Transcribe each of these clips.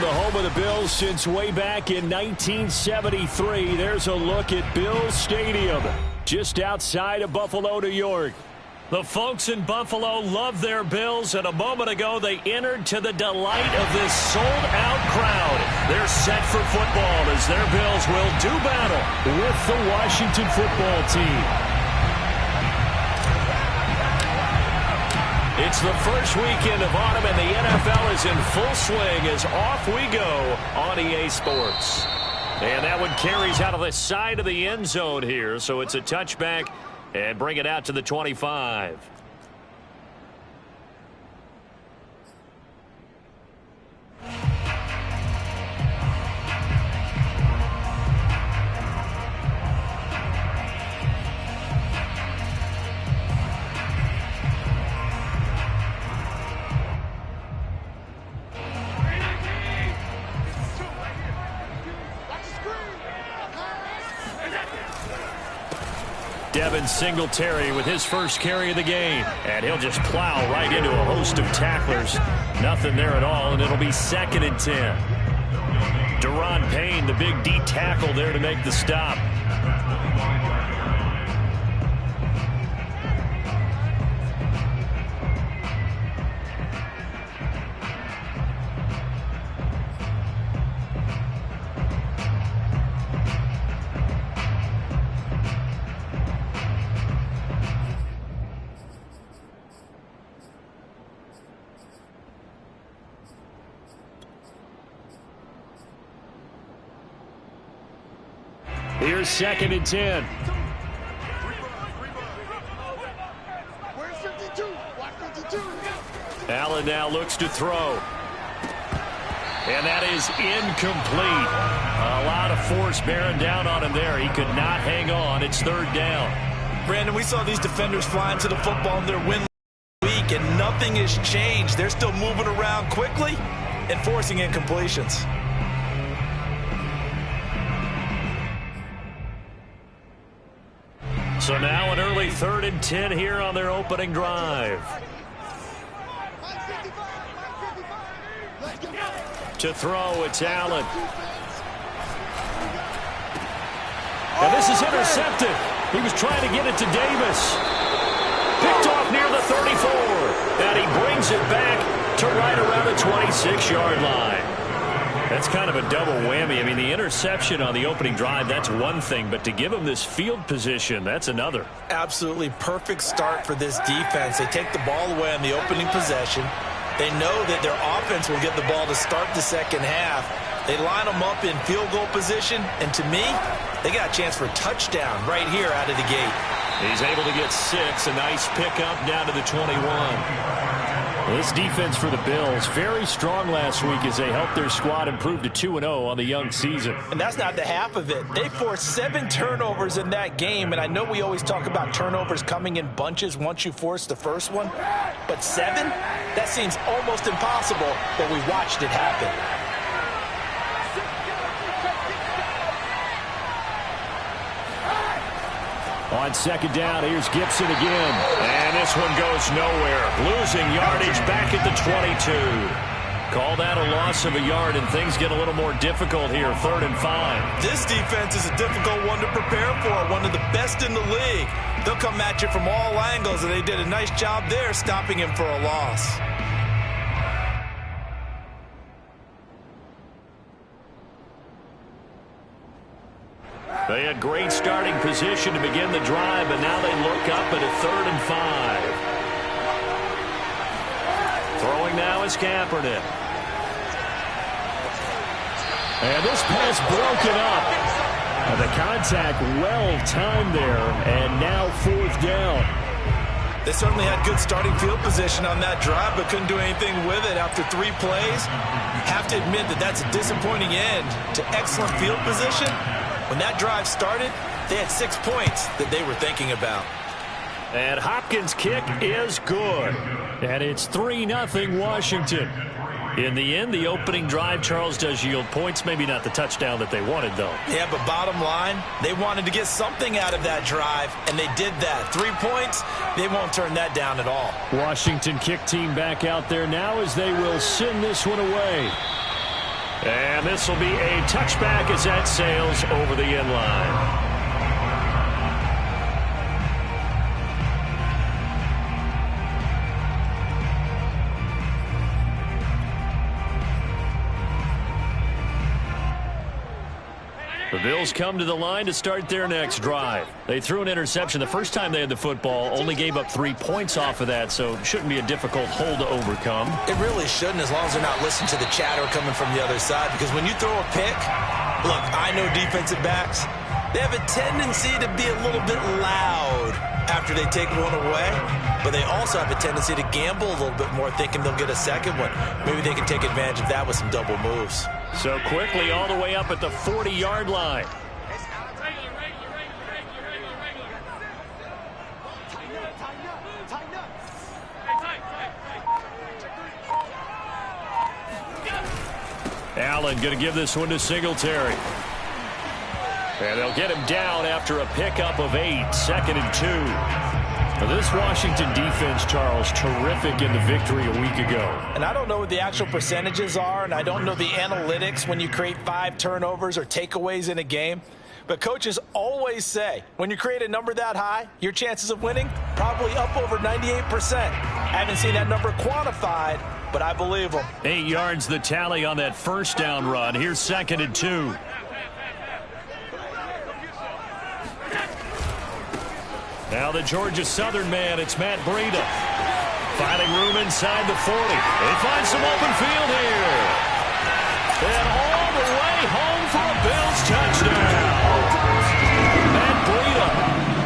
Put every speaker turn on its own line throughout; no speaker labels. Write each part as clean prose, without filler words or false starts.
the home of the Bills since way back in 1973. There's a look at Bills Stadium, just outside of Buffalo, New York. The folks in Buffalo love their Bills, and a moment ago they entered to the delight of this sold-out crowd. They're set for football as their Bills will do battle with the Washington football team. It's the first weekend of autumn, and the NFL is in full swing as off we go on EA Sports. And that one carries out of the side of the end zone here, so it's a touchback and bring it out to the 25. Devin Singletary with his first carry of the game. And he'll just plow right into a host of tacklers. Nothing there at all, and it'll be 2nd and 10. Deron Payne, the big D tackle there to make the stop. Here's 2nd and 10. Allen now looks to throw. And that is incomplete. A lot of force bearing down on him there. He could not hang on. It's 3rd down.
Brandon, we saw these defenders flying to the football in their win week, and nothing has changed. They're still moving around quickly and forcing incompletions.
So now an early 3rd and 10 here on their opening drive. To throw, it's Allen. And this is intercepted. He was trying to get it to Davis. Picked off near the 34. And he brings it back to right around the 26-yard line. That's kind of a double whammy. I mean, the interception on the opening drive, that's one thing, but to give him this field position, that's another.
Absolutely perfect start for this defense. They take the ball away on the opening possession. They know that their offense will get the ball to start the second half. They line them up in field goal position, and to me, they got a chance for a touchdown right here out of the gate.
He's able to get 6, a nice pickup down to the 21. Well, this defense for the Bills, very strong last week as they helped their squad improve to 2-0 on the young season.
And that's not the half of it. They forced 7 turnovers in that game, and I know we always talk about turnovers coming in bunches once you force the first one, but 7? That seems almost impossible, but we watched it happen.
On 2nd down, here's Gibson again. And this one goes nowhere. Losing yardage back at the 22. Call that a loss of a yard, and things get a little more difficult here, 3rd and 5.
This defense is a difficult one to prepare for, one of the best in the league. They'll come at you from all angles, and they did a nice job there stopping him for a loss.
They had great starting position to begin the drive, but now they look up at a 3rd and 5. Throwing now is Kaepernick. And this pass broken up. And the contact well timed there, and now 4th down.
They certainly had good starting field position on that drive, but couldn't do anything with it after 3 plays. Have to admit that that's a disappointing end to excellent field position. When that drive started, they had 6 points that they were thinking about.
And Hopkins' kick is good. And it's 3-0 Washington. In the end, the opening drive, Charles, does yield points. Maybe not the touchdown that they wanted, though.
Yeah, but bottom line, they wanted to get something out of that drive, and they did that. 3 points, they won't turn that down at all.
Washington kick team back out there now as they will send this one away. And this will be a touchback as that sails over the end line. The Bills come to the line to start their next drive. They threw an interception the first time they had the football, only gave up 3 points off of that, so it shouldn't be a difficult hole to overcome.
It really shouldn't, as long as they're not listening to the chatter coming from the other side, because when you throw a pick, look, I know defensive backs, they have a tendency to be a little bit loud after they take one away, but they also have a tendency to gamble a little bit more, thinking they'll get a second one. Maybe they can take advantage of that with some double moves.
So quickly all the way up at the 40-yard line. Allen going to give this one to Singletary. And they'll get him down after a pickup of 8, 2nd and 2. Now this Washington defense, Charles, terrific in the victory a week ago.
And I don't know what the actual percentages are, and I don't know the analytics when you create 5 turnovers or takeaways in a game. But coaches always say, when you create a number that high, your chances of winning probably up over 98%. I haven't seen that number quantified, but I believe them.
8 yards the tally on that first down run. Here's 2nd and 2. Now the Georgia Southern man, it's Matt Breida. Finding room inside the 40. They find some open field here. And all the way home for a Bills touchdown. Matt Breida,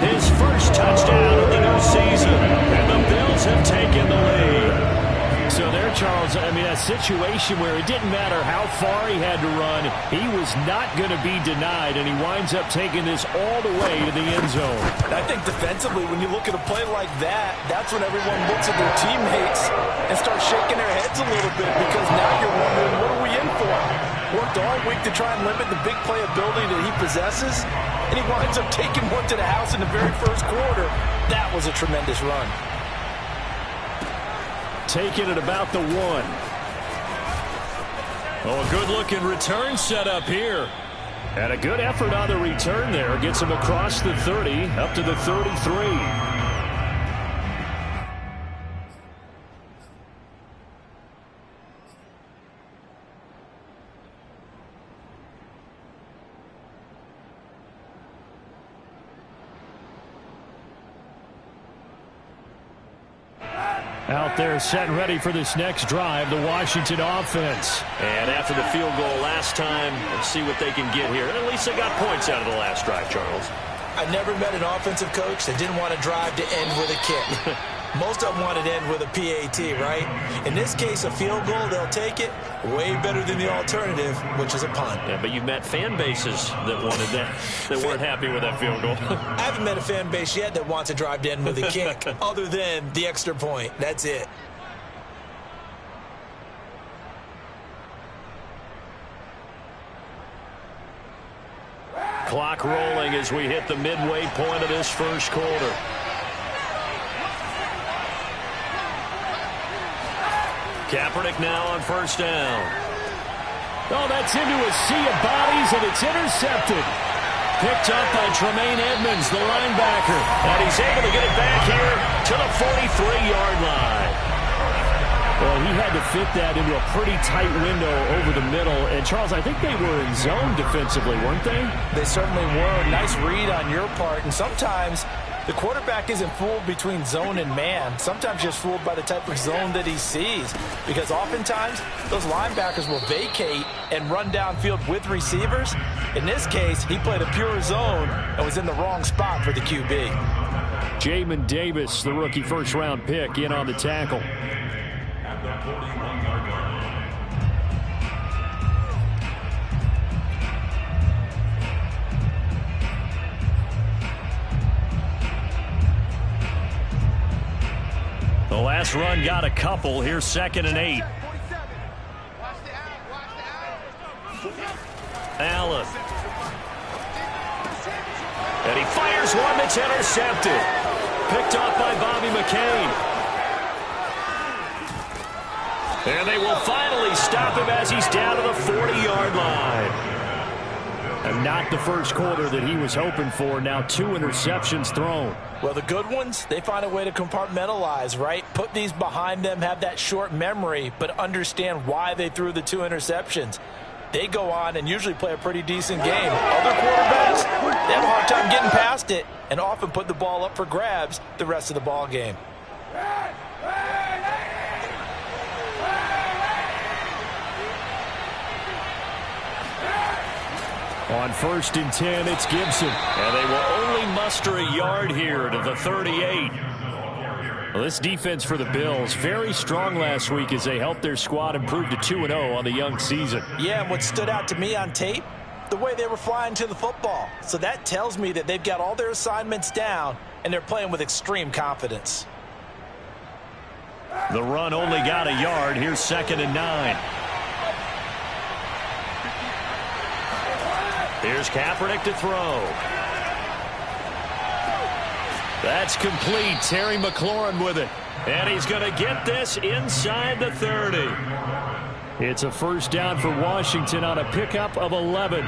his first touchdown of the new season. And the Bills have taken the lead. So there, Charles, I mean, a situation where it didn't matter how far he had to run, he was not going to be denied, and he winds up taking this all the way to the end zone.
And I think defensively, when you look at a play like that, that's when everyone looks at their teammates and starts shaking their heads a little bit, because now you're wondering, what are we in for? Worked all week to try and limit the big play ability that he possesses, and he winds up taking one to the house in the very first quarter. That was a tremendous run.
Taking it about the 1. Oh, a good-looking return set up here. And a good effort on the return there. Gets him across the 30, up to the 33. Out there set and ready for this next drive, the Washington offense. And after the field goal last time, let's see what they can get here. And at least they got points out of the last drive, Charles.
I never met an offensive coach that didn't want to drive to end with a kick. Most of them wanted to end with a PAT, right? In this case, a field goal, they'll take it. Way better than the alternative, which is a punt.
Yeah, but you've met fan bases that wanted that, that weren't happy with that field goal.
I haven't met a fan base yet that wants to drive to end with a kick, other than the extra point. That's it.
Clock rolling as we hit the midway point of this first quarter. Kaepernick now on first down. Oh, that's into a sea of bodies, and it's intercepted. Picked up by Tremaine Edmonds, the linebacker. And he's able to get it back here to the 43-yard line. Well, he had to fit that into a pretty tight window over the middle. And, Charles, I think they were in zone defensively, weren't they?
They certainly were. Nice read on your part. And sometimes the quarterback isn't fooled between zone and man. Sometimes just fooled by the type of zone that he sees. Because oftentimes, those linebackers will vacate and run downfield with receivers. In this case, he played a pure zone and was in the wrong spot for the QB.
Jamin Davis, the rookie first-round pick, in on the tackle. The last run got a couple. Here's 2nd and 8. Allen. And he fires one that's intercepted. Picked off by Bobby McCain. And they will finally stop stop him as he's down to the 40-yard line. And not the first quarter that he was hoping for. Now 2 interceptions thrown.
Well, the good ones, they find a way to compartmentalize, right? Put these behind them, have that short memory, but understand why they threw the 2 interceptions. They go on and usually play a pretty decent game. Other quarterbacks, they have a hard time getting past it and often put the ball up for grabs the rest of the ball game.
On 1st and 10, it's Gibson. And they will only muster a yard here to the 38. Well, this defense for the Bills, very strong last week as they helped their squad improve to 2-0 on the young season.
Yeah, and what stood out to me on tape, the way they were flying to the football. So that tells me that they've got all their assignments down, and they're playing with extreme confidence.
The run only got a yard. Here's 2nd and 9. Here's Kaepernick to throw. That's complete. Terry McLaurin with it. And he's going to get this inside the 30. It's a first down for Washington on a pickup of 11.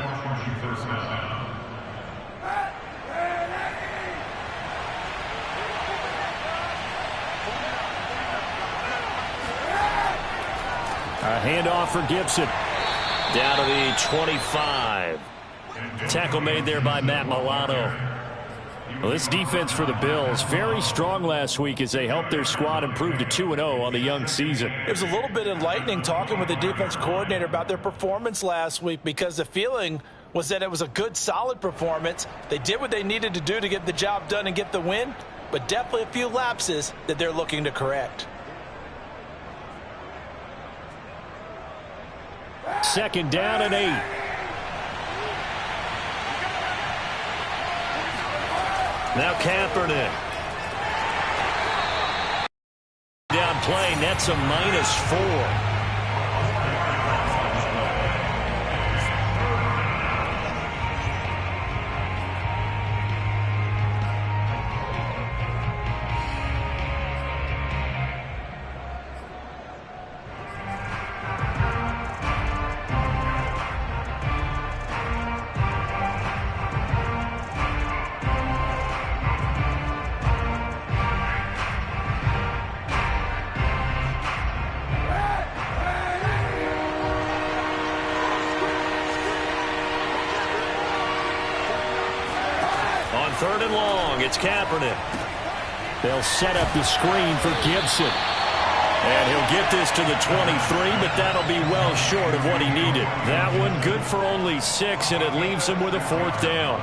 A handoff for Gibson. Down to the 25. Tackle made there by Matt Milano. Well, this defense for the Bills, very strong last week as they helped their squad improve to 2-0 on the young season.
It was a little bit enlightening talking with the defense coordinator about their performance last week because the feeling was that it was a good, solid performance. They did what they needed to do to get the job done and get the win, but definitely a few lapses that they're looking to correct.
2nd down and 8. Now Kaepernick. Down play, nets a -4. On 3rd and long, it's Kaepernick. They'll set up the screen for Gibson. And he'll get this to the 23, but that'll be well short of what he needed. That one good for only 6, and it leaves him with a 4th down.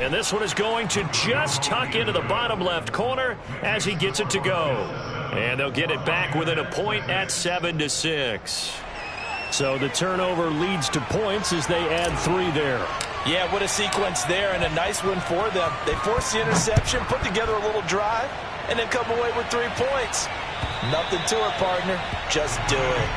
And this one is going to just tuck into the bottom left corner as he gets it to go. And they'll get it back within a point at 7-6. So the turnover leads to points as they add 3 there.
Yeah, what a sequence there, and a nice one for them. They force the interception, put together a little drive, and then come away with 3 points. Nothing to it, partner. Just do it.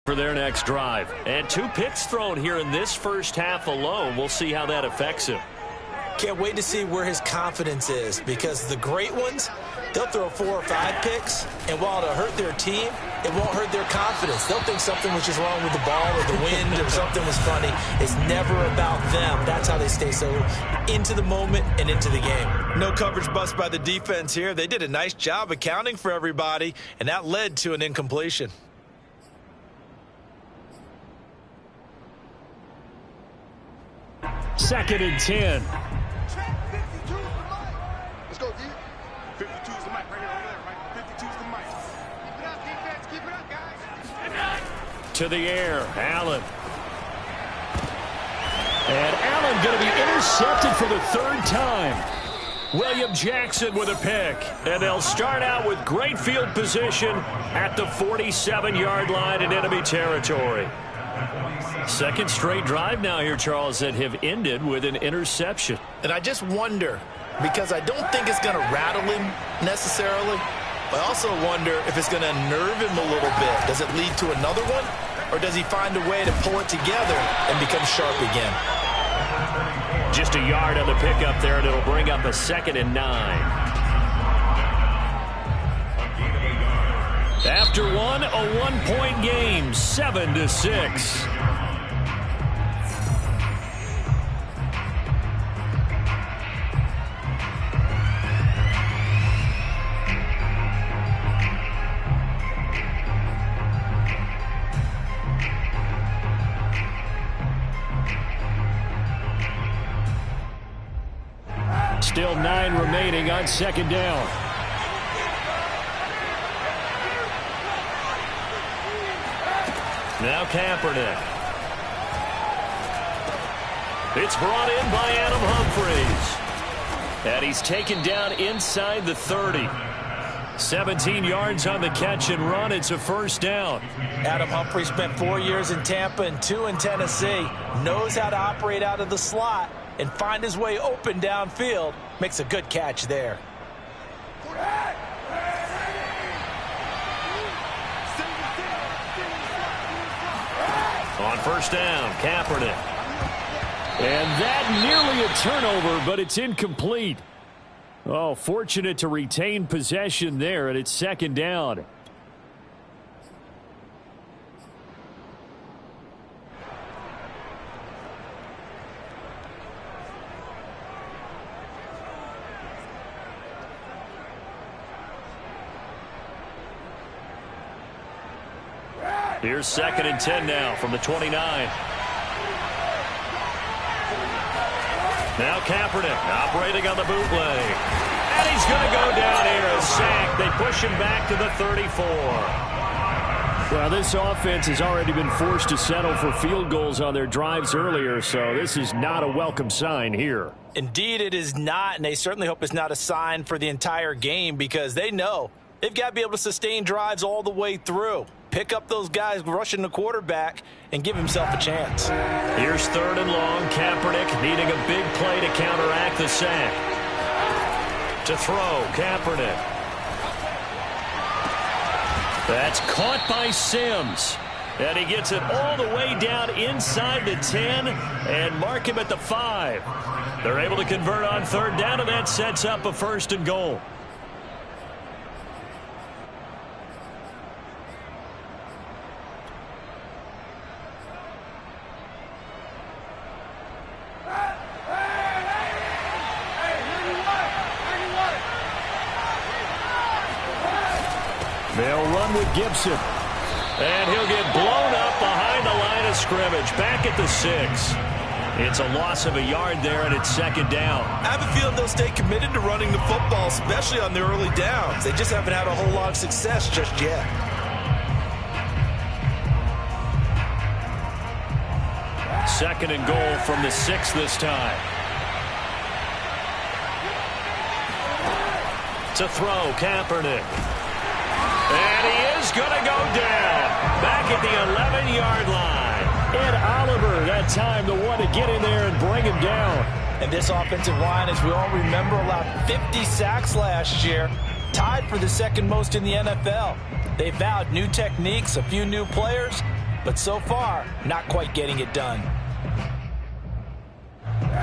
For their next drive. And 2 picks thrown here in this first half alone. We'll see how that affects him.
Can't wait to see where his confidence is, because the great ones, they'll throw 4 or 5 picks, and while it'll hurt their team, it won't hurt their confidence. They'll think something was just wrong with the ball or the wind or something was funny. It's never about them. That's how they stay so into the moment and into the game. No coverage bust by the defense here. They did a nice job accounting for everybody, and that led to an incompletion.
Second and 10.
Let's go, D. 52's the mic right here, over there, right? 52's the mic. Keep it up, defense. Keep it up, guys.
To the air, Allen. And Allen going to be intercepted for the 3rd time. William Jackson with a pick. And they'll start out with great field position at the 47-yard line in enemy territory. Second straight drive now here, Charles, that have ended with an interception.
And I just wonder, because I don't think it's going to rattle him necessarily, but I also wonder if it's going to nerve him a little bit. Does it lead to another one, or does he find a way to pull it together and become sharp again?
Just a yard on the pickup there, and it'll bring up a 2nd and 9. After one, a one-point game, 7-6. Still 9 remaining on 2nd down. Now Kaepernick. It's brought in by Adam Humphries. And he's taken down inside the 30. 17 yards on the catch and run. It's a first down.
Adam Humphries spent 4 years in Tampa and 2 in Tennessee. Knows how to operate out of the slot and find his way open downfield. Makes a good catch there.
On first down, Kaepernick. And that nearly a turnover, but it's incomplete. Oh, fortunate to retain possession there, and it's 2nd down. Here's 2nd and 10 now from the 29. Now Kaepernick operating on the bootleg. And he's going to go down here, a sack. They push him back to the 34. Well, this offense has already been forced to settle for field goals on their drives earlier, so this is not a welcome sign here.
Indeed, it is not, and they certainly hope it's not a sign for the entire game because they know they've got to be able to sustain drives all the way through. Pick up those guys rushing the quarterback and give himself a chance.
Here's 3rd and long. Kaepernick needing a big play to counteract the sack. To throw, Kaepernick. That's caught by Sims. And he gets it all the way down inside the 10 and mark him at the 5. They're able to convert on 3rd down, and that sets up a 1st and goal. They'll run with Gibson. And he'll get blown up behind the line of scrimmage. Back at the 6. It's a loss of a yard there, and it's 2nd down.
I have a feeling they'll stay committed to running the football, especially on the early downs. They just haven't had a whole lot of success just yet.
Second and goal from the 6 this time. To throw, Kaepernick. And he is going to go down. Back at the 11-yard line. Ed Oliver, that time, the one to get in there and bring him down.
And this offensive line, as we all remember, allowed 50 sacks last year. Tied for the 2nd most in the NFL. They vowed new techniques, a few new players, but so far, not quite getting it done.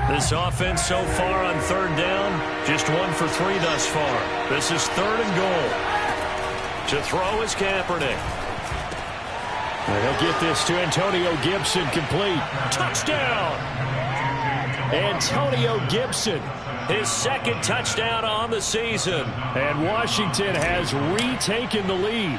This offense so far on 3rd down, just 1 for 3 thus far. This is 3rd and goal. To throw is Kaepernick. And he'll get this to Antonio Gibson, complete. Touchdown! Antonio Gibson, his 2nd touchdown on the season. And Washington has retaken the lead.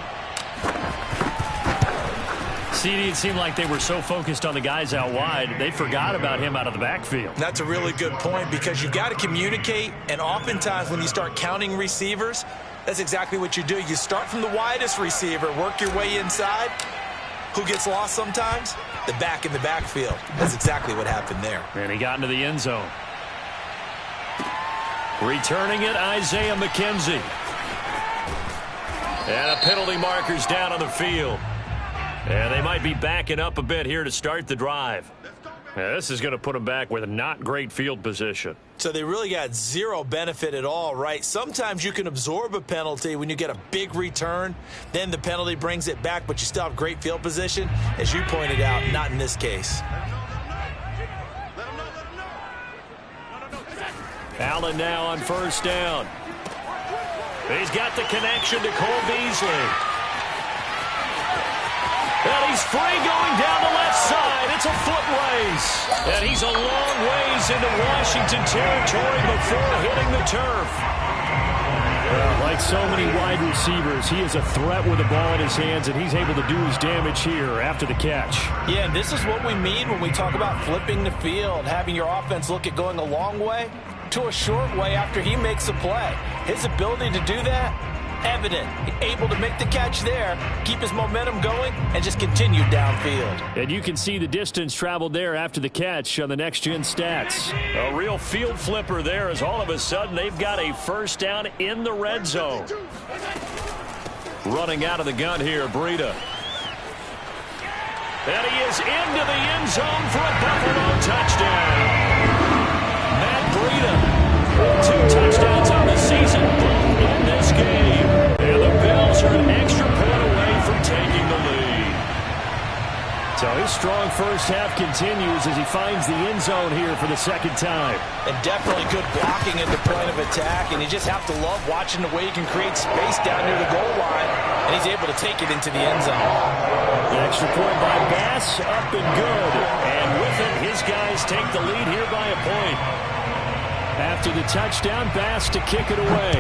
CD, it seemed like they were so focused on the guys out wide, they forgot about him out of the backfield.
That's a really good point because you've got to communicate, and oftentimes when you start counting receivers, that's exactly what you do. You start from the widest receiver, work your way inside. Who gets lost sometimes? The back in the backfield. That's exactly what happened there.
And he got into the end zone. Returning it, Isaiah McKenzie. And a penalty marker's down on the field. And they might be backing up a bit here to start the drive. This is going to put them back with a not great field position.
So they really got zero benefit at all, right? Sometimes you can absorb a penalty when you get a big return. Then the penalty brings it back, but you still have great field position. As you pointed out, not in this case.
Allen now on first down. He's got the connection to Cole Beasley. And he's free going down the left side. It's a foot race. And he's a long ways into Washington territory before hitting the turf. Like so many wide receivers, he is a threat with the ball in his hands, and he's able to do his damage here after the catch.
Yeah, and this is what we mean when we talk about flipping the field, having your offense look at going a long way to a short way after he makes a play. His ability to do that, evident. Able to make the catch there, keep his momentum going, and just continue downfield.
And you can see the distance traveled there after the catch on the next-gen stats. A real field flipper there, as all of a sudden they've got a first down in the red zone. Running out of the gun here, Breida. And he is into the end zone for a Buffalo touchdown. Matt Breida. 2 touchdowns on the season in this game. And the Bills are an extra point away from taking the lead. So his strong first half continues as he finds the end zone here for the second time.
And definitely good blocking at the point of attack. And you just have to love watching the way he can create space down near the goal line. And he's able to take it into the end zone.
The extra point by Bass, up and good. And with it, his guys take the lead here by a point. After the touchdown, Bass to kick it away.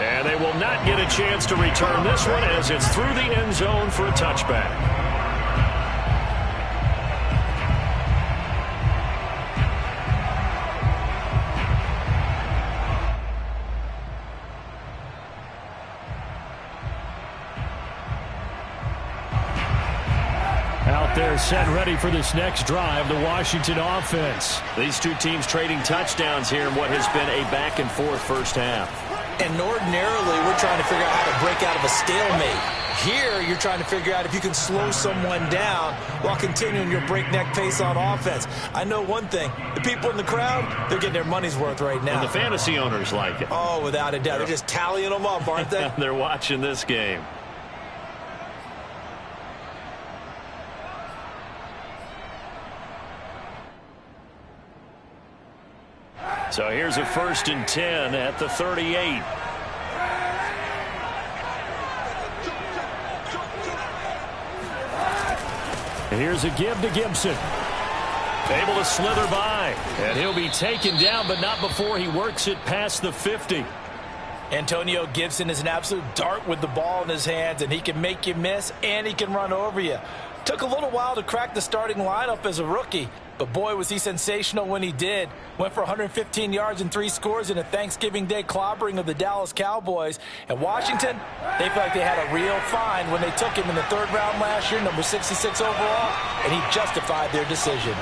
And they will not get a chance to return this one as it's through the end zone for a touchback. They're set ready for this next drive, the Washington offense. These two teams trading touchdowns here in what has been a back-and-forth first half.
And ordinarily, we're trying to figure out how to break out of a stalemate. Here, you're trying to figure out if you can slow someone down while continuing your breakneck pace on offense. I know one thing. The people in the crowd, they're getting their money's worth right now.
And the fantasy owners like it.
Oh, without a doubt. They're just tallying them up, aren't they?
They're watching this game. So here's a 1st and 10 at the 38. Here's a give to Gibson. Able to slither by. And he'll be taken down, but not before he works it past the 50.
Antonio Gibson is an absolute dart with the ball in his hands, and he can make you miss, and he can run over you. Took a little while to crack the starting lineup as a rookie, but boy, was he sensational when he did. Went for 115 yards and 3 scores in a Thanksgiving Day clobbering of the Dallas Cowboys. And Washington, they feel like they had a real find when they took him in the 3rd round last year, number 66 overall, and he justified their decision.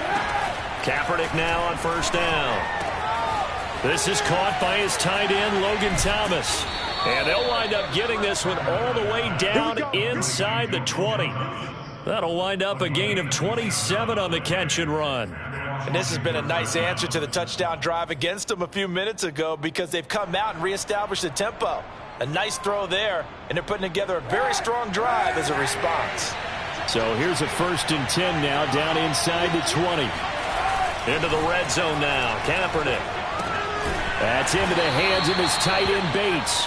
Kaepernick now on first down. This is caught by his tight end, Logan Thomas. And they'll wind up getting this one all the way down inside the 20. That'll wind up a gain of 27 on the catch and run.
And this has been a nice answer to the touchdown drive against them a few minutes ago because they've come out and reestablished the tempo. A nice throw there, and they're putting together a very strong drive as a response.
So here's a 1st and 10 now down inside the 20. Into the red zone now, Kaepernick. That's into the hands of his tight end Bates.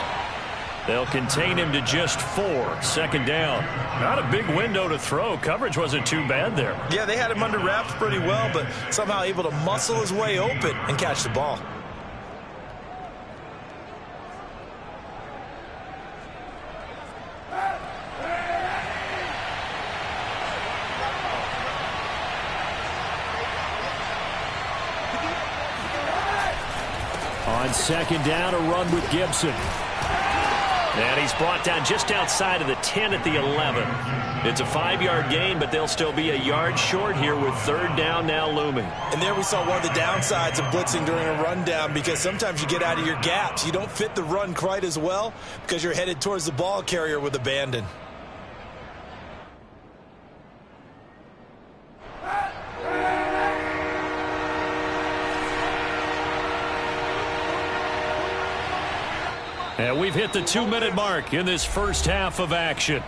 They'll contain him to just 4. 2nd down. Not a big window to throw. Coverage wasn't too bad there.
Yeah, they had him under wraps pretty well, but somehow able to muscle his way open and catch the ball.
On 2nd down, a run with Gibson. And he's brought down just outside of the 10 at the 11. It's a 5-yard gain, but they'll still be a yard short here with third down now looming.
And there we saw one of the downsides of blitzing during a rundown, because sometimes you get out of your gaps. You don't fit the run quite as well because you're headed towards the ball carrier with abandon.
And we've hit the 2-minute mark in this first half of action.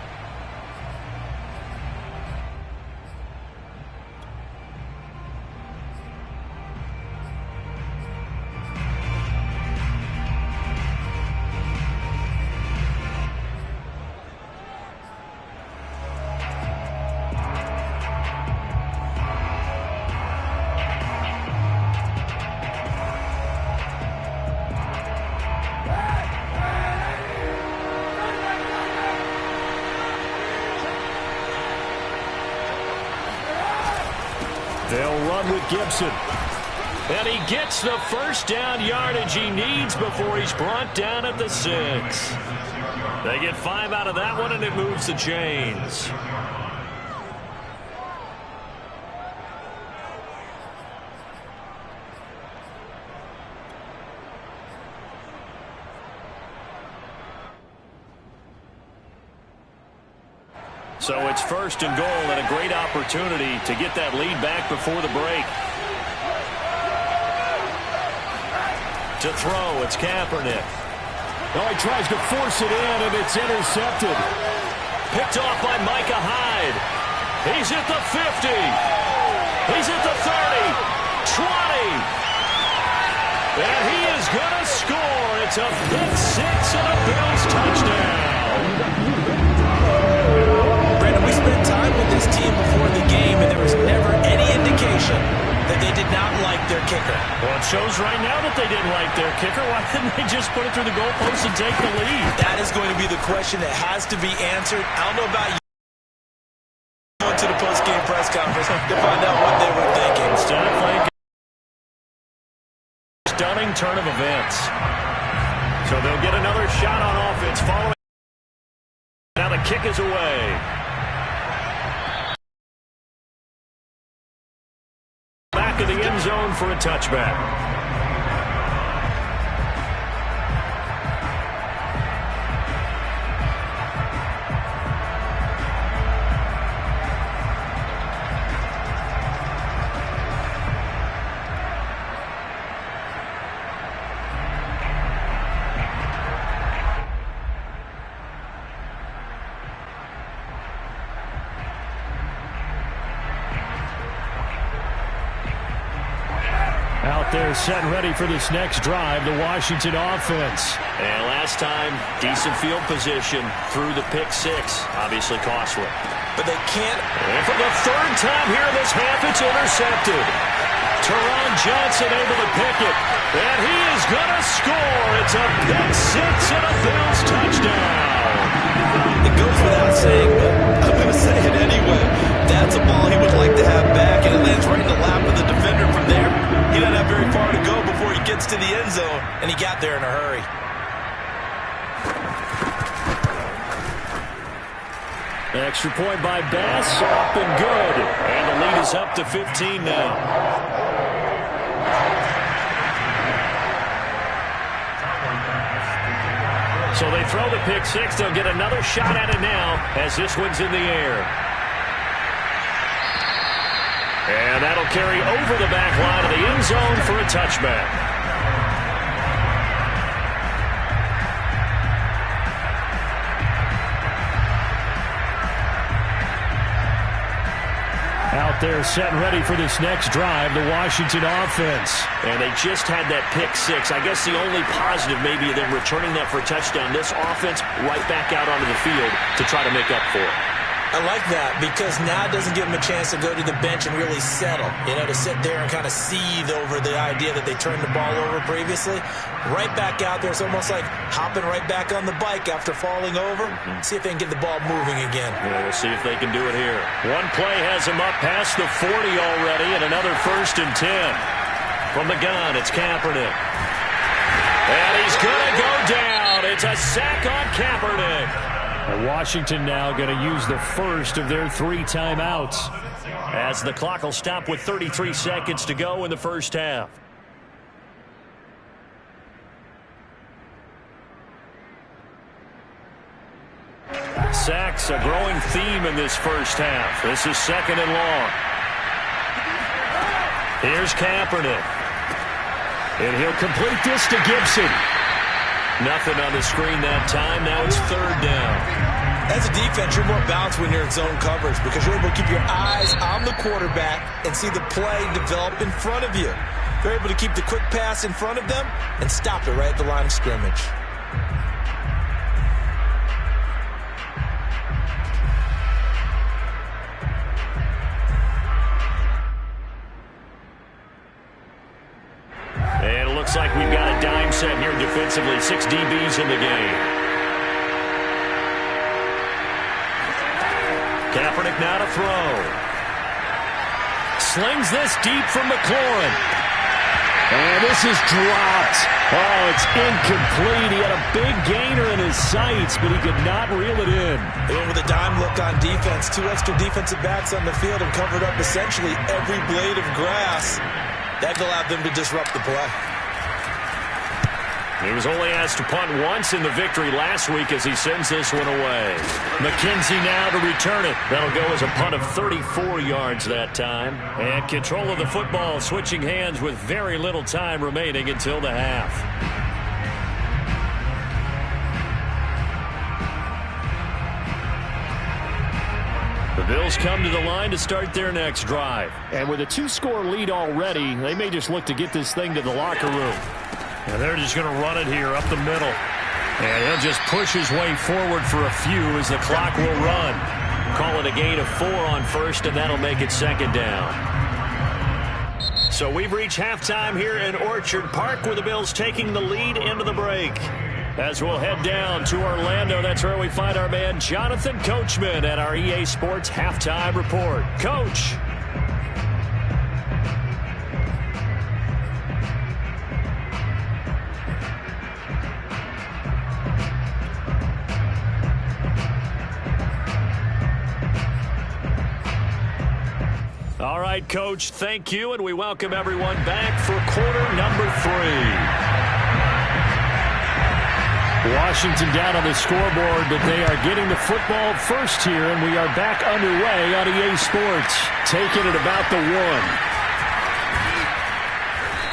They'll run with Gibson. And he gets the first down yardage he needs before he's brought down at the 6. They get 5 out of that one, and it moves the chains. So it's first and goal, and a great opportunity to get that lead back before the break. To throw, it's Kaepernick. Oh, he tries to force it in, and it's intercepted. Picked off by Micah Hyde. He's at the 50. He's at the 30. 20. And he is going to score. It's a pick 6 and a Bills touchdown.
We spent time with this team before the game, and there was never any indication that they did not like their kicker.
Well, it shows right now that they didn't like their kicker. Why didn't they just put it through the goalpost and take the lead?
That is going to be the question that has to be answered. I don't know about you. Going to the post-game press conference to find out what they were thinking.
Instead of thinking, stunning turn of events. So they'll get another shot on offense following. Now the kick is away. Back of the end zone for a touchback. Out there set and ready for this next drive, the Washington offense. And last time, decent field position through the pick 6. Obviously costly.
But they can't.
And for the third time here this half, it's intercepted. Teron Johnson able to pick it. And he is going to score. It's a pick 6 and a Bills touchdown.
It goes without saying, but I'm going to say it anyway. That's a ball he would like to have back, and it lands right in the lap of the defender from there. He doesn't have very far to go before he gets to the end zone, and he got there in a hurry.
Extra point by Bass, up and good. And the lead is up to 15 now. So they throw the pick 6. They'll get another shot at it now as this one's in the air. And that'll carry over the back line of the end zone for a touchback. Out there set and ready for this next drive, the Washington offense. And they just had that pick 6. I guess the only positive maybe of them returning that for a touchdown. This offense right back out onto the field to try to make up for it.
I like that because now it doesn't give them a chance to go to the bench and really settle. You know, to sit there and kind of seethe over the idea that they turned the ball over previously. Right back out there. It's almost like hopping right back on the bike after falling over. See if they can get the ball moving again.
Yeah, we'll see if they can do it here. One play has them up past the 40 already, and another 1st and 10. From the gun, it's Kaepernick. And he's going to go down. It's a sack on Kaepernick. And Washington now going to use the first of their 3 timeouts, as the clock will stop with 33 seconds to go in the first half. Sacks a growing theme in this first half. This is 2nd and long. Here's Kaepernick. And he'll complete this to Gibson. Nothing on the screen that time. Now it's 3rd down.
As a defense, you're more balanced when you're in zone coverage because you're able to keep your eyes on the quarterback and see the play develop in front of you. You're able to keep the quick pass in front of them and stop it right at the line of scrimmage.
And it looks like we've got a dime set here defensively. 6 DBs in the game. Kaepernick now to throw. Slings this deep from McLaurin. And this is dropped. Oh, it's incomplete. He had a big gainer in his sights, but he could not reel it in.
They went with a dime look on defense. 2 extra defensive backs on the field and covered up essentially every blade of grass. That allowed them to disrupt the play.
He was only asked to punt once in the victory last week as he sends this one away. McKenzie now to return it. That'll go as a punt of 34 yards that time. And control of the football switching hands with very little time remaining until the half. The Bills come to the line to start their next drive. And with a 2-score lead already, they may just look to get this thing to the locker room. And they're just going to run it here up the middle. And he'll just push his way forward for a few as the clock will run. Call it a gain of 4 on first, and that'll make it 2nd down. So we've reached halftime here in Orchard Park with the Bills taking the lead into the break. As we'll head down to Orlando, that's where we find our man Jonathan Coachman at our EA Sports Halftime Report. Coach. All right, Coach, thank you, and we welcome everyone back for quarter number 3. Washington down on the scoreboard, but they are getting the football first here, and we are back underway on EA Sports, taking it about the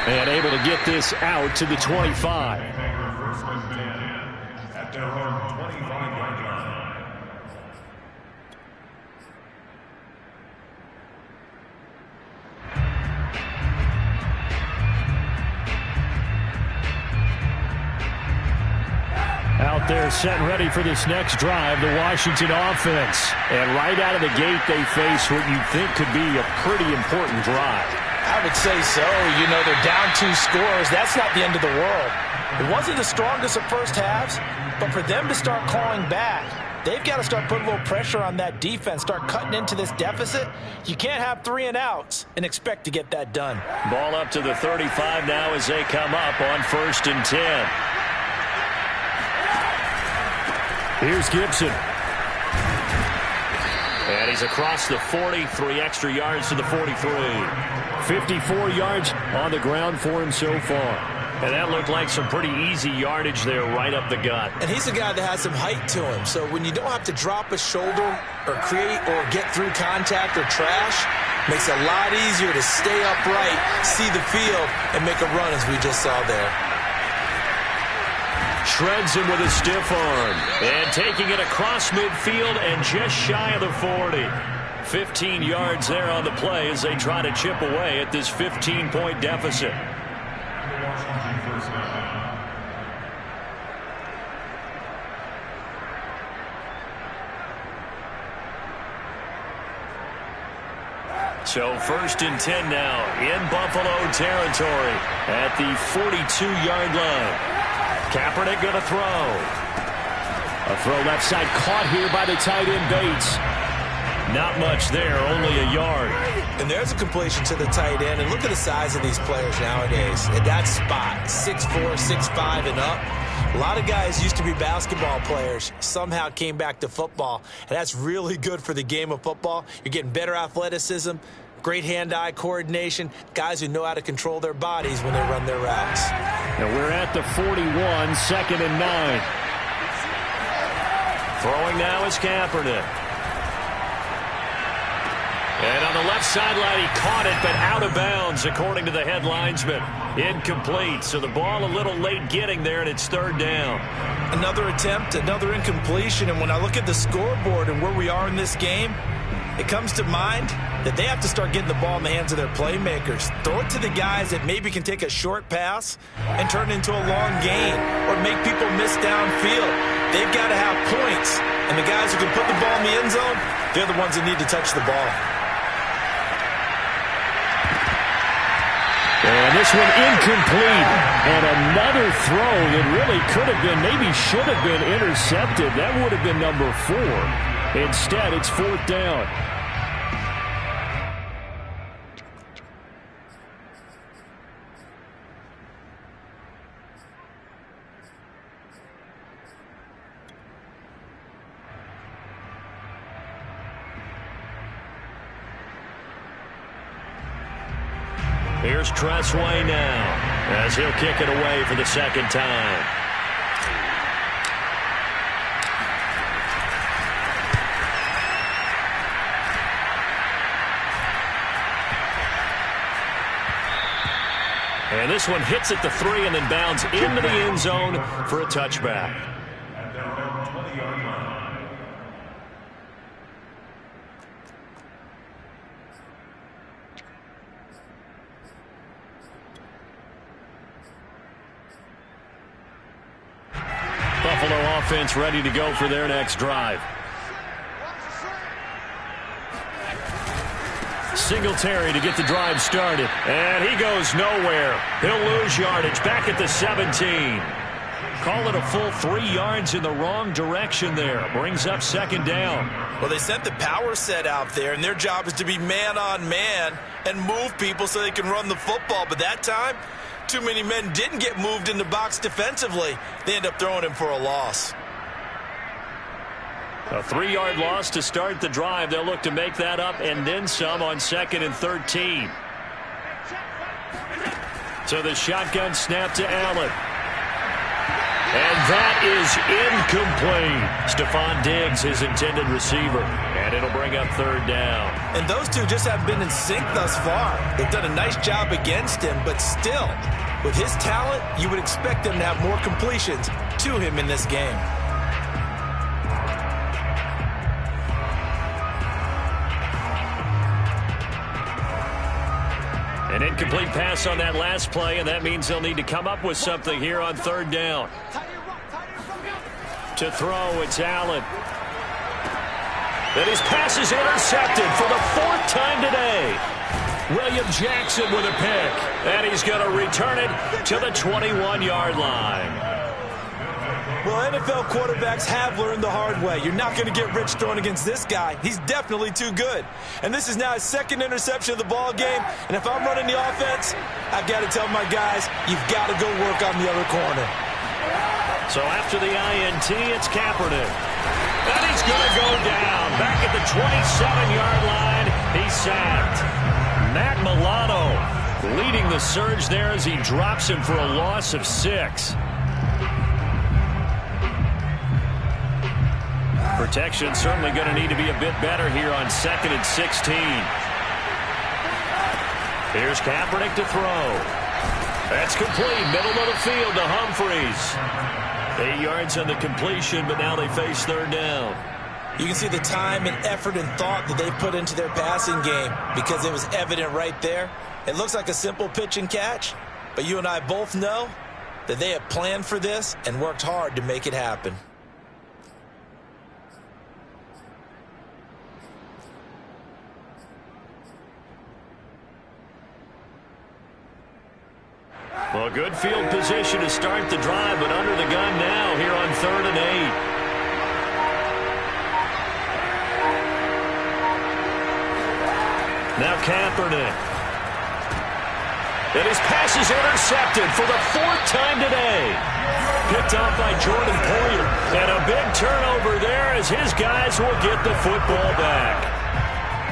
1. And able to get this out to the 25. At their home 25-yard line. Out there set and ready for this next drive, the Washington offense. And right out of the gate, they face what you think could be a pretty important drive.
I would say so. You know, they're down 2 scores. That's not the end of the world. It wasn't the strongest of first halves, but for them to start clawing back, they've got to start putting a little pressure on that defense, start cutting into this deficit. You can't have 3 and outs and expect to get that done.
Ball up to the 35 now as they come up on 1st and 10. Here's Gibson. And he's across the 40, 3 extra yards to the 43. 54 yards on the ground for him so far. And that looked like some pretty easy yardage there right up the gut.
And he's a guy that has some height to him. So when you don't have to drop a shoulder or create or get through contact or trash, makes it a lot easier to stay upright, see the field, and make a run as we just saw there.
Shreds him with a stiff arm. And taking it across midfield and just shy of the 40. 15 yards there on the play as they try to chip away at this 15-point deficit. So 1st and 10 now in Buffalo territory at the 42-yard line. Kaepernick going to throw. A throw left side caught here by the tight end Bates. Not much there, only a yard.
And there's a completion to the tight end. And look at the size of these players nowadays. At that spot, 6'4", 6'5", and up. A lot of guys used to be basketball players, somehow came back to football, and that's really good for the game of football. You're getting better athleticism, great hand-eye coordination, guys who know how to control their bodies when they run their routes.
And we're at the 41, 2nd and 9. Throwing now is Kaepernick. And on the left sideline, he caught it, but out of bounds, according to the head linesman. Incomplete, so the ball a little late getting there, and it's 3rd down.
Another attempt, another incompletion, and when I look at the scoreboard and where we are in this game, it comes to mind that they have to start getting the ball in the hands of their playmakers. Throw it to the guys that maybe can take a short pass and turn it into a long gain or make people miss downfield. They've got to have points, and the guys who can put the ball in the end zone, they're the ones that need to touch the ball.
And this one incomplete. And another throw that really could have been, maybe should have been intercepted. That would have been number 4. Instead, it's 4th down. Here's Tressway now, as he'll kick it away for the 2nd time. And this one hits at the 3 and then bounds into the end zone for a touchback. Buffalo offense ready to go for their next drive. Singletary to get the drive started. And he goes nowhere. He'll lose yardage back at the 17. Call it a full 3 yards in the wrong direction there. Brings up 2nd down.
Well, they sent the power set out there, and their job is to be man-on-man and move people so they can run the football. But that time, too many men didn't get moved in the box defensively. They end up throwing him for a loss.
A 3-yard loss to start the drive. They'll look to make that up and then some on 2nd and 13. So the shotgun snap to Allen. And that is incomplete. Stephon Diggs, his intended receiver. And it'll bring up 3rd down.
And those two just haven't been in sync thus far. They've done a nice job against him, but still, with his talent, you would expect them to have more completions to him in this game.
An incomplete pass on that last play, and that means they'll need to come up with something here on 3rd down. To throw, it's Allen. And his pass is intercepted for the 4th time today. William Jackson with a pick, and he's going to return it to the 21-yard line.
Well, NFL quarterbacks have learned the hard way. You're not going to get rich throwing against this guy. He's definitely too good. And this is now his 2nd interception of the ball game. And if I'm running the offense, I've got to tell my guys, you've got to go work on the other corner.
So after the INT, it's Kaepernick. And he's going to go down. Back at the 27-yard line, he's sacked. Matt Milano leading the surge there as he drops him for a loss of 6. Protection certainly going to need to be a bit better here on 2nd and 16. Here's Kaepernick to throw. That's complete. Middle of the field to Humphries. 8 yards on the completion, but now they face 3rd down.
You can see the time and effort and thought that they put into their passing game because it was evident right there. It looks like a simple pitch and catch, but you and I both know that they have planned for this and worked hard to make it happen.
Well, good field position to start the drive, but under the gun now here on 3rd and 8. Now Kaepernick. And his pass is intercepted for the 4th time today. Picked off by Jordan Poyer. And a big turnover there as his guys will get the football back.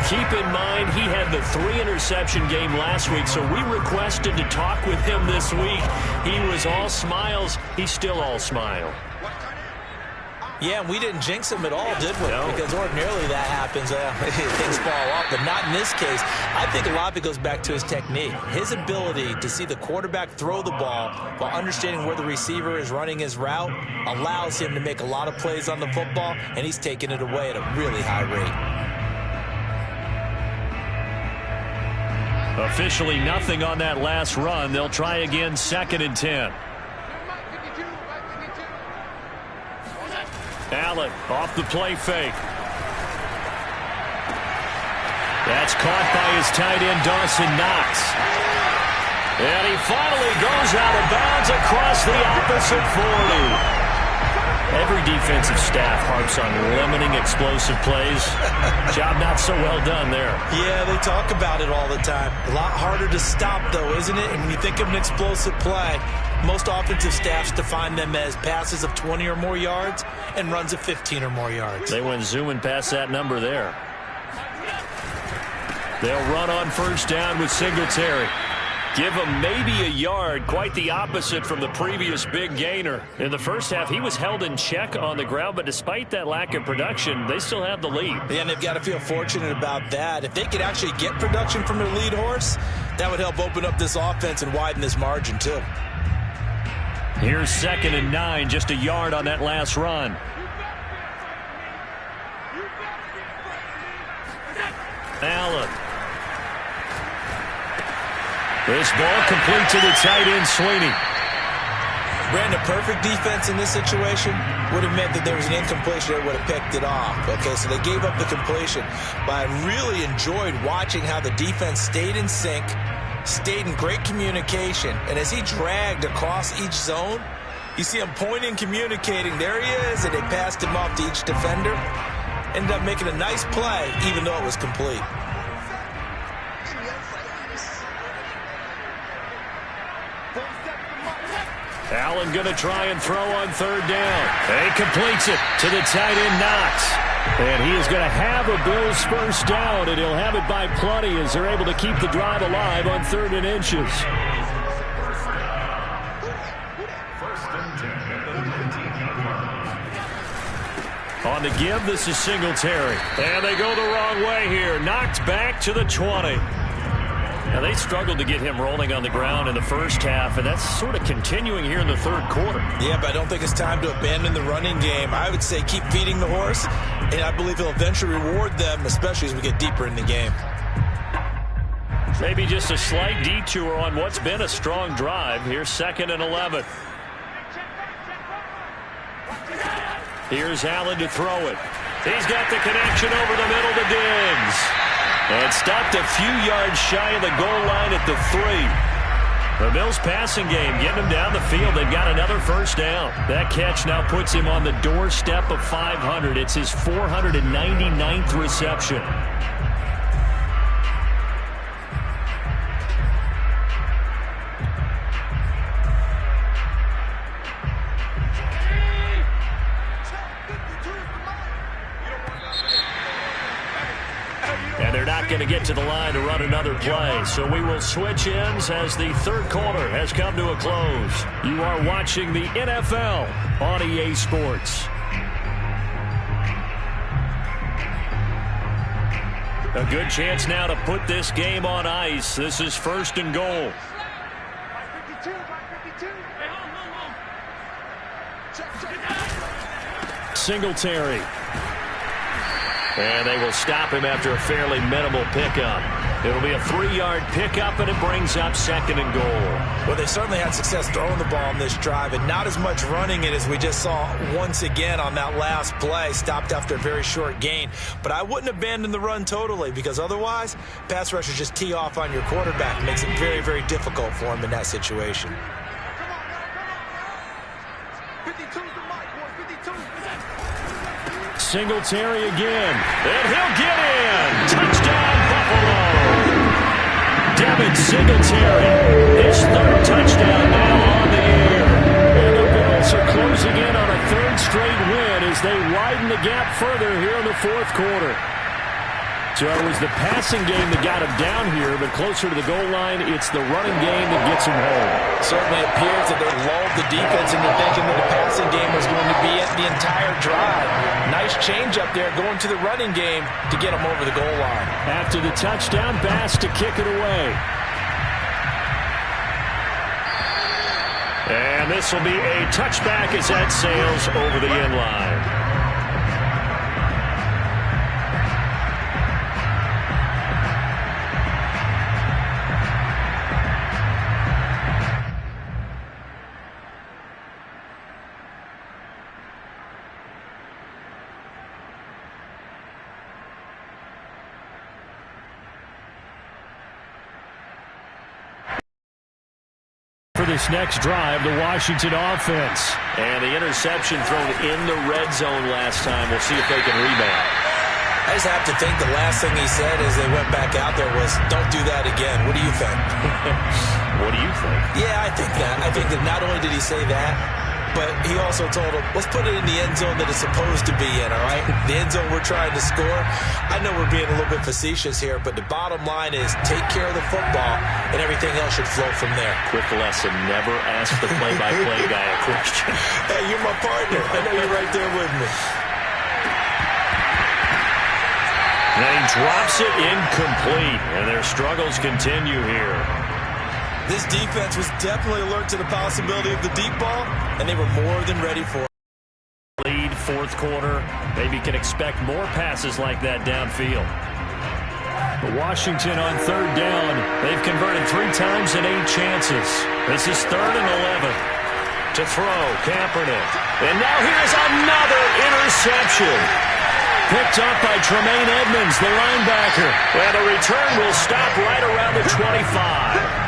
Keep in mind, he had the 3-interception game last week, so we requested to talk with him this week. He was all smiles. He's still all smile.
Yeah, and we didn't jinx him at all, did we?
No.
Because ordinarily that happens. Things fall off, but not in this case. I think a lot of it goes back to his technique. His ability to see the quarterback throw the ball while understanding where the receiver is running his route allows him to make a lot of plays on the football, and he's taking it away at a really high rate.
Officially nothing on that last run. They'll try again, 2nd and 10. Allen off the play fake. That's caught by his tight end, Dawson Knox. And he finally goes out of bounds across the opposite 40. Every defensive staff harps on limiting explosive plays. Job not so well done there.
Yeah, they talk about it all the time. A lot harder to stop, though, isn't it? And when you think of an explosive play, most offensive staffs define them as passes of 20 or more yards and runs of 15 or more yards.
They went zooming past that number there. They'll run on 1st down with Singletary. Give him maybe a yard, quite the opposite from the previous big gainer. In the first half, he was held in check on the ground, but despite that lack of production, they still have the lead.
Yeah, and they've got to feel fortunate about that. If they could actually get production from their lead horse, that would help open up this offense and widen this margin, too.
Here's 2nd and 9, just a yard on that last run. Allen. This ball complete to the tight end, Sweeney.
Brandon, perfect defense in this situation would have meant that there was an incompletion that would have picked it off. Okay, so they gave up the completion. But I really enjoyed watching how the defense stayed in sync, stayed in great communication. And as he dragged across each zone, you see him pointing, communicating. There he is, and they passed him off to each defender. Ended up making a nice play, even though it was complete.
Allen going to try and throw on 3rd down. He completes it to the tight end, Knox. And he is going to have a Bills 1st down, and he'll have it by plenty as they're able to keep the drive alive on 3rd and inches. On the give, this is Singletary. And they go the wrong way here. Knocked back to the 20. Now, they struggled to get him rolling on the ground in the first half, and that's sort of continuing here in the 3rd quarter.
Yeah, but I don't think it's time to abandon the running game. I would say keep feeding the horse, and I believe he'll eventually reward them, especially as we get deeper in the game.
Maybe just a slight detour on what's been a strong drive. Here's 2nd and 11. Here's Allen to throw it. He's got the connection over the middle to Diggs. And stopped a few yards shy of the goal line at the 3. The Bills passing game getting them down the field. They've got another 1st down. That catch now puts him on the doorstep of 500. It's his 499th reception. And they're not going to get to the line to run another play. So we will switch ends as the 3rd quarter has come to a close. You are watching the NFL on EA Sports. A good chance now to put this game on ice. This is 1st and goal. Singletary. And they will stop him after a fairly minimal pickup. It'll be a 3-yard pickup, and it brings up 2nd and goal.
Well, they certainly had success throwing the ball on this drive, and not as much running it as we just saw once again on that last play. Stopped after a very short gain. But I wouldn't abandon the run totally, because otherwise, pass rushers just tee off on your quarterback. It makes it very, very difficult for him in that situation. Singletary again, and he'll get in. Touchdown, Buffalo.
Devin Singletary. His third touchdown now on the air. And the Bills are closing in on a third straight win as they widen the gap further here in the fourth quarter. So it was the passing game that got him down here, but closer to the goal line, it's the running game that gets him home.
Certainly appears that they lulled the defense into thinking that the passing game was going to be it the entire drive. Nice change up there going to the running game to get him over the goal line.
After the touchdown, Bass to kick it away. And this will be a touchback as that sails over the end line. For this next drive, the Washington offense. And the interception thrown in the red zone last time. We'll see if they can rebound.
I just have to think the last thing he said as they went back out there was, don't do that again. What do you think?
What do you think?
Yeah, I think that. I think that not only did he say that, but he also told him, let's put it in the end zone that it's supposed to be in, all right? The end zone we're trying to score. I know we're being a little bit facetious here, but the bottom line is take care of the football, and everything else should flow from there.
Quick lesson, never ask the play-by-play guy a question.
Hey, you're my partner. I know you're right there with me.
Then he drops it incomplete, and their struggles continue here.
This defense was definitely alert to the possibility of the deep ball, and they were more than ready for it.
Lead, fourth quarter. Maybe can expect more passes like that downfield. But Washington on third down. They've converted 3 times in 8 chances. This is 3rd and 11. To throw, Kaepernick. And now here's another interception. Picked up by Tremaine Edmonds, the linebacker. Well, the return will stop right around the 25.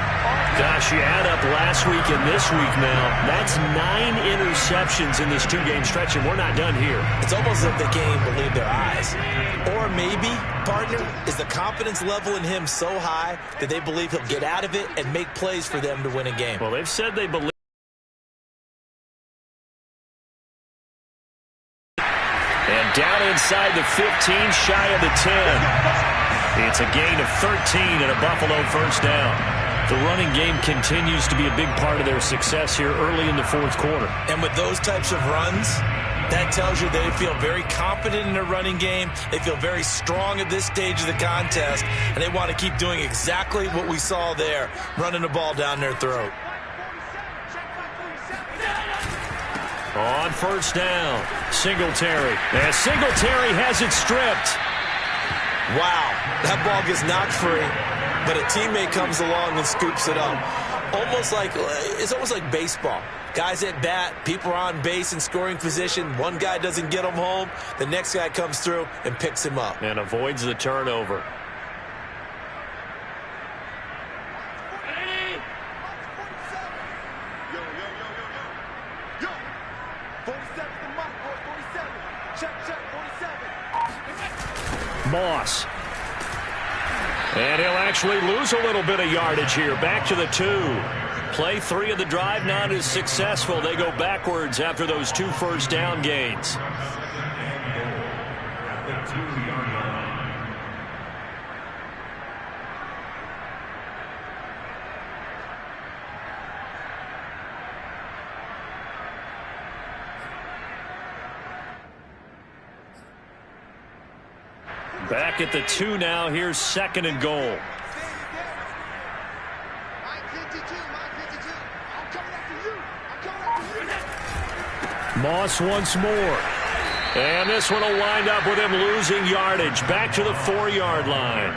Gosh, you add up last week and this week now. That's 9 interceptions in this 2-game stretch, and we're not done here.
It's almost as if they can't even believe their eyes. Or maybe, partner, is the confidence level in him so high that they believe he'll get out of it and make plays for them to win a game.
Well, they've said they believe. And down inside the 15, shy of the 10. It's a gain of 13 and a Buffalo first down. The running game continues to be a big part of their success here early in the fourth quarter.
And with those types of runs, that tells you they feel very confident in their running game. They feel very strong at this stage of the contest, and they want to keep doing exactly what we saw there, running the ball down their throat.
On first down, Singletary. And Singletary has it stripped.
Wow, that ball gets knocked free, but a teammate comes along and scoops it up. It's almost like baseball. Guys at bat, people are on base in scoring position. One guy doesn't get him home. The next guy comes through and picks him up.
And avoids the turnover. Moss. And he'll actually lose a little bit of yardage here. Back to the 2. Play 3 of the drive not as successful. They go backwards after those 2 first down gains. Back at the 2 now. Here's 2nd and goal. Moss once more. And this one will wind up with him losing yardage. Back to the 4-yard line.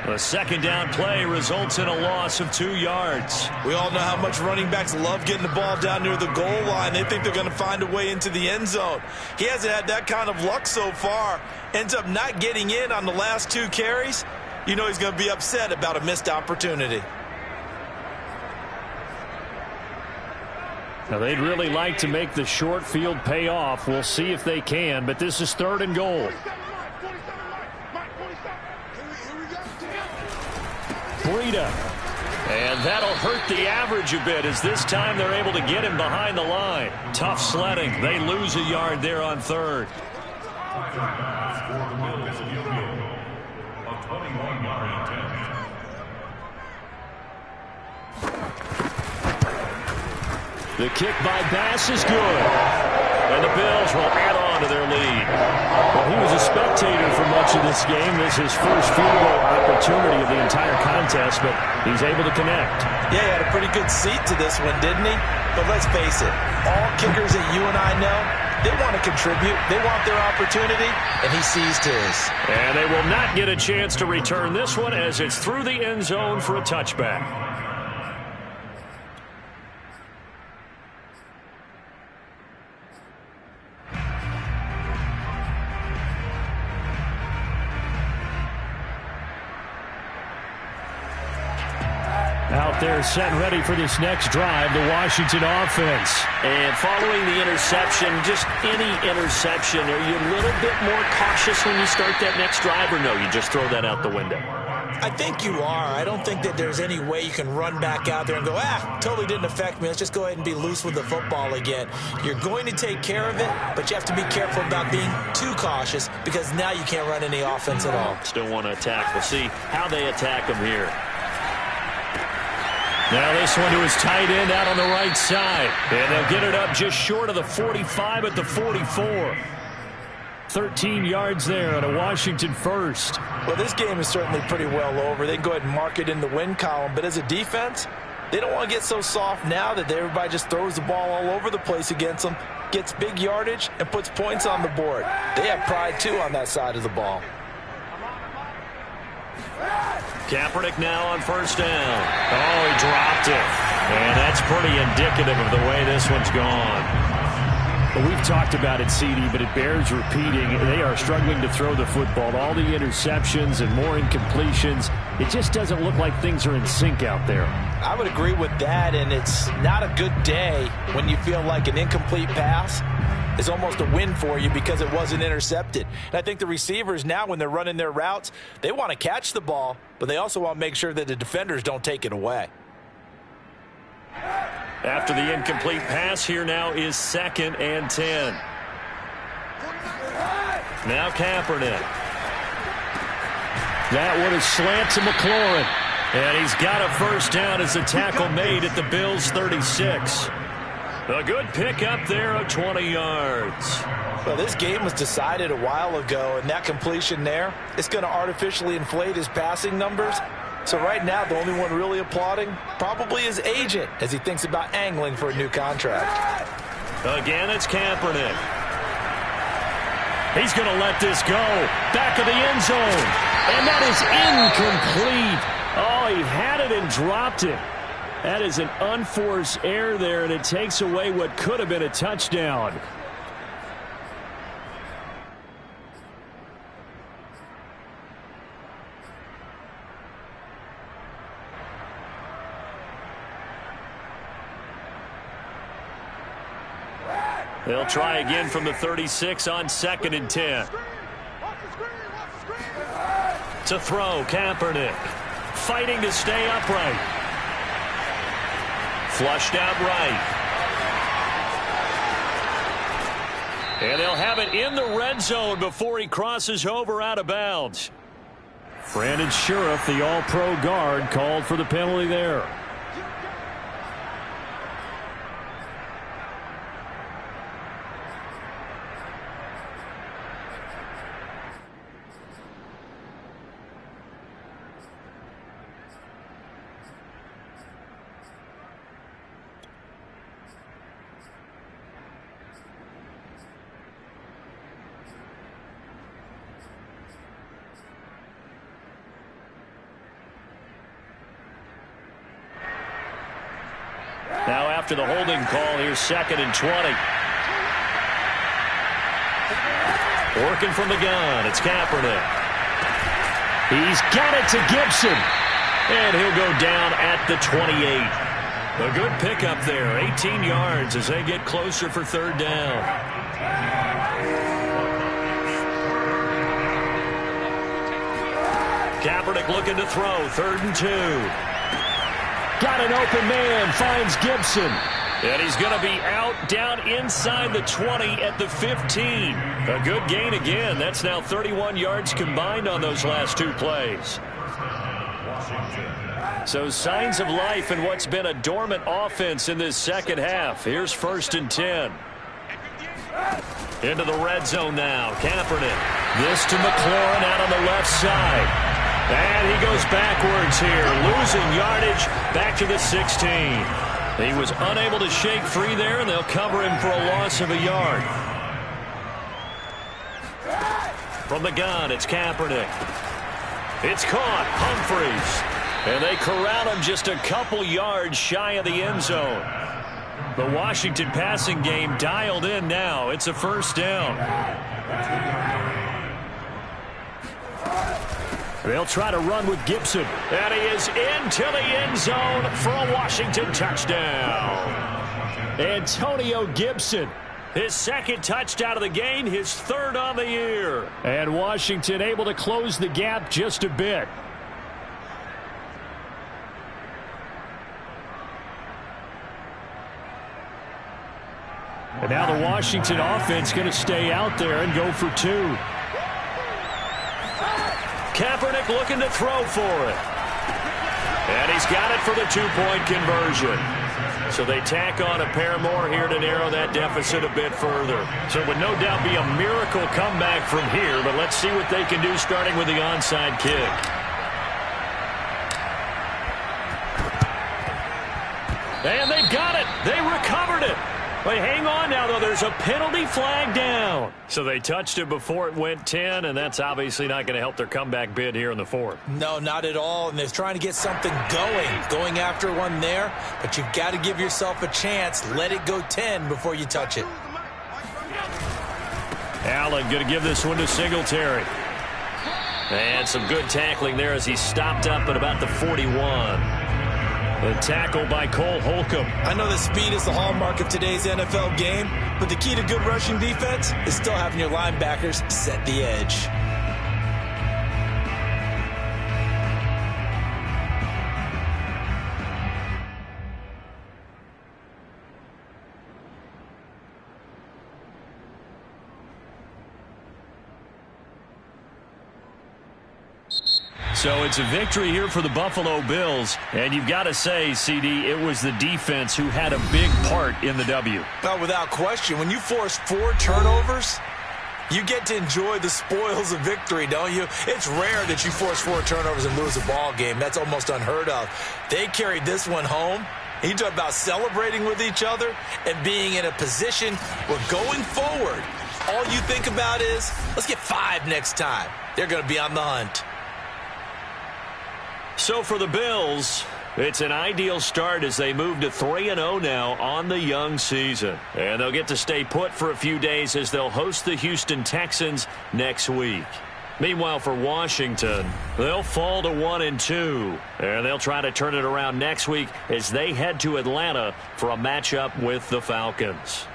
The second down play results in a loss of 2 yards.
We all know how much running backs love getting the ball down near the goal line. They think they're going to find a way into the end zone. He hasn't had that kind of luck so far. Ends up not getting in on the last 2 carries. You know he's going to be upset about a missed opportunity.
Now, they'd really like to make the short field pay off. We'll see if they can, but this is 3rd and goal. Breida. And that'll hurt the average a bit as this time they're able to get him behind the line. Tough sledding. They lose a yard there on third. The kick by Bass is good. And the Bills will add on to their lead. Well, he was a spectator for much of this game. This is his first field goal opportunity of the entire contest, but he's able to connect.
Yeah, he had a pretty good seat to this one, didn't he? But let's face it, all kickers that you and I know, they want to contribute. They want their opportunity, and he seized his.
And they will not get a chance to return this one as it's through the end zone for a touchback. Out there set and ready for this next drive, the Washington offense.
And following the interception, just any interception, are you a little bit more cautious when you start that next drive, or no, you just throw that out the window?
I think you are. I don't think that there's any way you can run back out there and go, totally didn't affect me. Let's just go ahead and be loose with the football again. You're going to take care of it, but you have to be careful about being too cautious because now you can't run any offense at all.
Still want to attack. We'll see how they attack them here.
Now this one to his tight end out on the right side. And they'll get it up just short of the 45 at the 44. 13 yards there on a Washington first.
Well, this game is certainly pretty well over. They can go ahead and mark it in the win column. But as a defense, they don't want to get so soft now that everybody just throws the ball all over the place against them, gets big yardage, and puts points on the board. They have pride, too, on that side of the ball.
Kaepernick now on first down. Oh, he dropped it. And that's pretty indicative of the way this one's gone. Well, we've talked about it, CD, but it bears repeating. They are struggling to throw the football. All the interceptions and more incompletions. It just doesn't look like things are in sync out there.
I would agree with that, and it's not a good day when you feel like an incomplete pass is almost a win for you because it wasn't intercepted. And I think the receivers now, when they're running their routes, they want to catch the ball, but they also want to make sure that the defenders don't take it away.
After the incomplete pass, here now is 2nd and 10. Now Kaepernick. That one is slant to McLaurin. And he's got a first down as a tackle made at the Bills' 36. A good pickup there of 20 yards.
Well, this game was decided a while ago, and that completion there, it's going to artificially inflate his passing numbers. So right now, the only one really applauding probably his agent as he thinks about angling for a new contract.
Again, it's Kaepernick. He's going to let this go. Back of the end zone. And that is incomplete. Oh, he had it and dropped it. That is an unforced error there, and it takes away what could have been a touchdown. They'll try again from the 36 on 2nd and 10. To throw, Kaepernick. Fighting to stay upright. Flushed out right. And they'll have it in the red zone before he crosses over out of bounds. Brandon Sheriff, the all-pro guard, called for the penalty there. Now after the holding call, here's 2nd and 20. Working from the gun, it's Kaepernick. He's got it to Gibson. And he'll go down at the 28. A good pickup there, 18 yards as they get closer for 3rd down. Kaepernick looking to throw. 3rd and 2. Got an open man. Finds Gibson. And he's going to be out down inside the 20 at the 15. A good gain again. That's now 31 yards combined on those last 2 plays. So signs of life in what's been a dormant offense in this second half. Here's 1st and 10. Into the red zone now. Kaepernick. This to McLaurin out on the left side. And he goes backwards here. Losing yardage back to the 16. He was unable to shake free there, and they'll cover him for a loss of a yard. From the gun, it's Kaepernick. It's caught. Humphreys. And they corral him just a couple yards shy of the end zone. The Washington passing game dialed in now. It's a 1st down. They'll try to run with Gibson. And he is into the end zone for a Washington touchdown. Antonio Gibson, his 2nd touchdown of the game, his 3rd on the year. And Washington able to close the gap just a bit. And now the Washington offense going to stay out there and go for 2. Kaepernick looking to throw for it. And he's got it for the 2-point conversion. So they tack on a pair more here to narrow that deficit a bit further. So it would no doubt be a miracle comeback from here, but let's see what they can do starting with the onside kick. And they've got it. They recovered it. But hang on now, though. There's a penalty flag down. So they touched it before it went 10, and that's obviously not going to help their comeback bid here in the 4th.
No, not at all. And they're trying to get something going after one there. But you've got to give yourself a chance. Let it go 10 before you touch it.
Allen going to give this one to Singletary. And some good tackling there as he stopped up at about the 41. The tackle by Cole Holcomb.
I know that speed is the hallmark of today's NFL game, but the key to good rushing defense is still having your linebackers set the edge.
So it's a victory here for the Buffalo Bills. And you've got to say, CD, it was the defense who had a big part in the W.
Well, without question, when you force 4 turnovers, you get to enjoy the spoils of victory, don't you? It's rare that you force 4 turnovers and lose a ball game. That's almost unheard of. They carried this one home. You talk about celebrating with each other and being in a position where going forward, all you think about is, let's get 5 next time. They're going to be on the hunt.
So for the Bills, it's an ideal start as they move to 3-0 now on the young season. And they'll get to stay put for a few days as they'll host the Houston Texans next week. Meanwhile, for Washington, they'll fall to 1-2. And they'll try to turn it around next week as they head to Atlanta for a matchup with the Falcons.